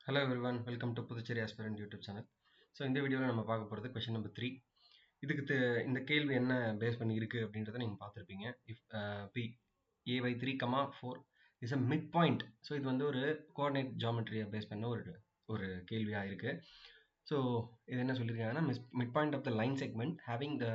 Hello everyone, welcome to Puducherry Aspirant YouTube channel. So இந்த வீடியோவில் நம்ம பார்க்க போகிறது கொஷின் நம்பர் 3. இதுக்கு இந்த கேள்வி என்ன பேஸ் பண்ணி இருக்கு அப்படின்றத நீங்கள் பார்த்துருப்பீங்க. If B a/3, 4 is a mid point. So இது வந்து ஒரு கோஆர்டினேட் ஜாமெட்ரியை பேஸ் பண்ண ஒரு கேள்வியாக இருக்குது. ஸோ இது என்ன சொல்லியிருக்காங்கன்னா, mid point of the line segment having the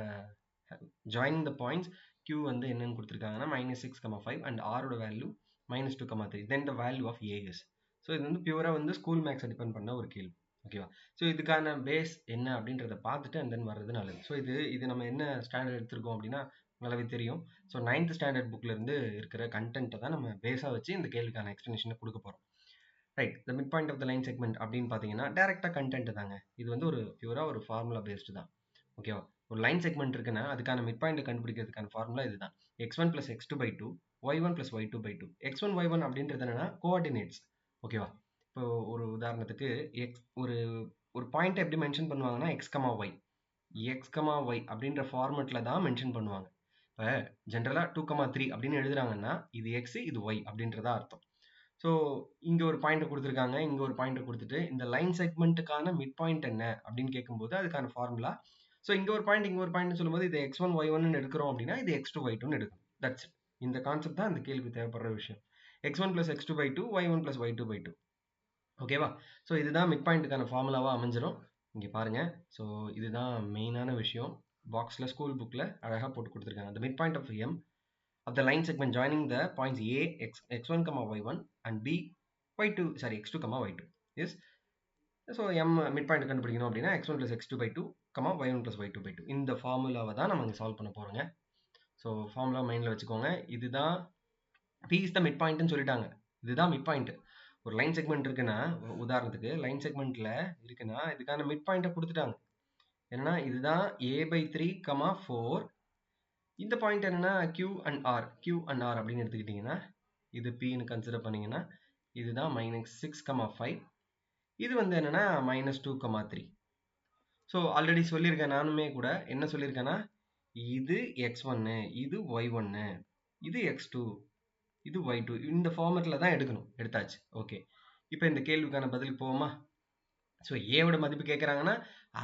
joining the points q வந்து என்னன்னு கொடுத்துருக்காங்கன்னா -6,5 அண்ட் r ஓட value -2,3. Then the value of a is. So இது வந்து பியூராக வந்து ஸ்கூல் மேக்ஸை டிபெண்ட் பண்ண ஒரு கேள்வி. ஓகேவா? ஸோ இதுக்கான பேஸ் என்ன அப்படின்றத பார்த்துட்டு அண்ட் தென் வர்றது நல்லது. ஸோ இது நம்ம என்ன ஸ்டாண்டர்ட் எடுத்திருக்கோம் அப்படின்னா நல்லாவே தெரியும். ஸோ 9th ஸ்டாண்டர்ட் புக்ல இருந்து இருக்கிற கண்டென்ட்டை தான் நம்ம பேஸாக வச்சு இந்த கேள்விக்கான எக்ஸ்பிளனேஷனை கொடுக்க போகிறோம். Right, the mid point of the line segment அப்படின்னு பார்த்தீங்கன்னா டேரெக்டாக கண்டென்ட் தாங்க. இது வந்து ஒரு பியூராக ஒரு ஃபார்முலா பேஸ்டு தான். ஓகேவா? ஒரு லைன் செக்மெண்ட் இருக்குன்னா அதுக்கான மிட் பாயிண்ட் கண்டுபிடிக்கிறதுக்கான ஃபார்முலா இதுதான். x1 + x2/2 y1 + y2/2. x1 y1 அப்படின்றது என்னன்னா கோஆர்டினேட்ஸ். ஓகேவா? இப்போ ஒரு உதாரணத்துக்கு ஒரு பாயிண்ட் எப்படி மென்ஷன் பண்ணுவாங்கன்னா x, y அப்படின்ற ஃபார்மெட்ல தான் மென்ஷன் பண்ணுவாங்க. இப்போ ஜென்ரலா 2, 3 அப்படின்னு எழுதுறாங்கன்னா இது x, இது y அப்படின்றதா அர்த்தம். ஸோ இங்க ஒரு பாயிண்ட் கொடுத்துருக்காங்க, இங்க ஒரு பாயிண்ட் கொடுத்துட்டு இந்த லைன் செக்மெண்ட்டுக்கான மிட் பாயிண்ட் என்ன அப்படின்னு கேட்கும்போது அதுக்கான ஃபார்முலா. ஸோ இங்க ஒரு பாயிண்ட் சொல்லும்போது இது x1 y1 எடுக்கிறோம் அப்படின்னா இது x2 y2 எடுக்கணும். That's it. இந்த கான்செப்ட் தான் இந்த கேள்வி தேவைப்படுற விஷயம். x1 + x2/2 y1 + y2/2. ஓகேவா? ஸோ இதுதான் மிட் பாயிண்ட்டுக்கான ஃபார்முலாவாக அமைஞ்சிடும். இங்கே பாருங்க. ஸோ இதுதான் மெயினான விஷயம். பாக்ஸில் ஸ்கூல் புக்கில் அழகாக போட்டு கொடுத்துருக்காங்க. The midpoint of M of the line segment joining the points A, x1, y1 and B, x2, y2 is. So M mid point கண்டுபிடிக்கணும் அப்படின்னா x1 + x2/2, y1 + y2/2. இந்த ஃபார்முலாவை தான் நம்ம இங்கே சால்வ் பண்ண போகிறோங்க. ஸோ ஃபார்முலா மைண்டில் வச்சுக்கோங்க. இதுதான் P is the மிட் பாயிண்ட்னு சொல்லிட்டாங்க. இதுதான் மிட் பாயிண்ட். ஒரு லைன் செக்மெண்ட் இருக்குன்னா, உதாரணத்துக்கு லைன் செக்மெண்ட்ல இருக்குன்னா இதுக்கான மிட் பாயிண்ட்டை கொடுத்துட்டாங்க. என்னன்னா இதுதான் a/3, 4. இந்த பாயிண்ட் என்னன்னா q and r அப்படின்னு எடுத்துக்கிட்டீங்கன்னா இது pன்னு கன்சிடர் பண்ணீங்கன்னா இதுதான் -6,5. இது வந்து என்னன்னா -2,3. ஸோ ஆல்ரெடி சொல்லியிருக்கேன் நானுமே கூட. என்ன சொல்லியிருக்கேன்னா இது x1, இது y1, இது x2, இது y2. இந்த ஃபார்மேட்ல தான் எடுத்தாச்சு. ஓகே, இப்போ இந்த கேள்விக்கான பதில் போவோமா? ஸோ ஏவோட மதிப்பு கேட்குறாங்கன்னா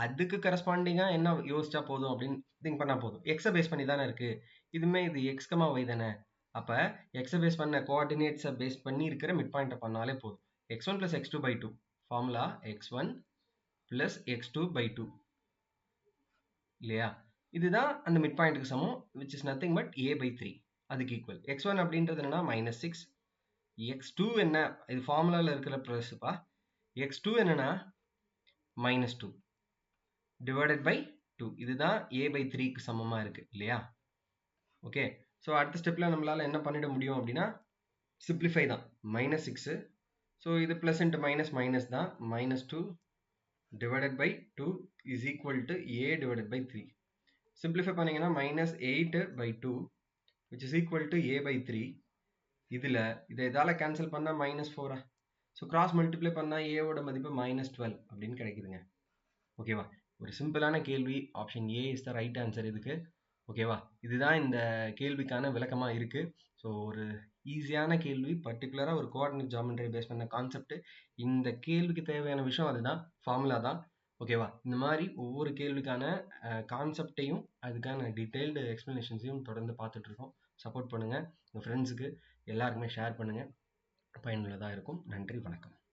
அதுக்கு கரஸ்பாண்டிங்காக என்ன யோசிச்சா போதும் அப்படின்னு திங்க் பண்ணால் போதும். எக்ஸை பேஸ் பண்ணி தானே இருக்குது. இதுமே இது x, y தானே. அப்போ எக்ஸை பேஸ் பண்ண கோஆர்டினேட்ஸை பேஸ் பண்ணி இருக்கிற மிட் பாயிண்ட்டை பண்ணாலே போதும். x1 + x2/2 formula x1 + x2/2 இல்லையா? இதுதான் அந்த மிட் பாயிண்ட்டுக்கு சமம், which is nothing but a/3. அதுக்கு ஈக்குவல். x1 அப்படின்றது என்னன்னா -6. x2 என்ன? இது ஃபார்முலாவில் இருக்கிற ப்ளஸ்ப்பா. x2 என்னன்னா -2 divided by 2. இதுதான் a/3க்கு சமமா இருக்கு இல்லையா? ஓகே, ஸோ அடுத்த ஸ்டெப்ல நம்மளால என்ன பண்ணிட முடியும் அப்படின்னா சிம்பிளிஃபை தான். -6. ஸோ இது பிளஸ் இன்ட்டு மைனஸ் தான். -2 divided by 2 is equal to a divided by 3. Simplify பண்ணீங்கன்னா -8/2 which is equal to a/3. இதை இதால கேன்சல் பண்ணா -4. ஸோ கிராஸ் மல்டிப்ளை பண்ணா ஏவோட மதிப்பு -12 அப்படின்னு கிடைக்குதுங்க. ஓகேவா? ஒரு சிம்பிளான கேள்வி. Option A is the right answer இதுக்கு. ஓகேவா? இதுதான் இந்த கேள்விக்கான விளக்கமாக இருக்குது. ஸோ ஒரு ஈஸியான கேள்வி, பர்டிகுலராக ஒரு கோஆர்டினேட் ஜாமெட்ரி பேஸ் பண்ண கான்செப்ட். இந்த கேள்விக்கு தேவையான விஷயம் அதுதான், ஃபார்முலா தான். ஓகேவா? இந்த மாதிரி ஒவ்வொரு கேள்விக்கான கான்செப்டையும் அதுக்கான டீட்டெயில்டு எக்ஸ்ப்ளனேஷன்ஸையும் தொடர்ந்து பார்த்துட்ருக்கோம். சப்போர்ட் பண்ணுங்கள். உங்கள் ஃப்ரெண்ட்ஸுக்கு எல்லாருக்குமே ஷேர் பண்ணுங்கள். பயனுள்ளதாக இருக்கும். நன்றி, வணக்கம்.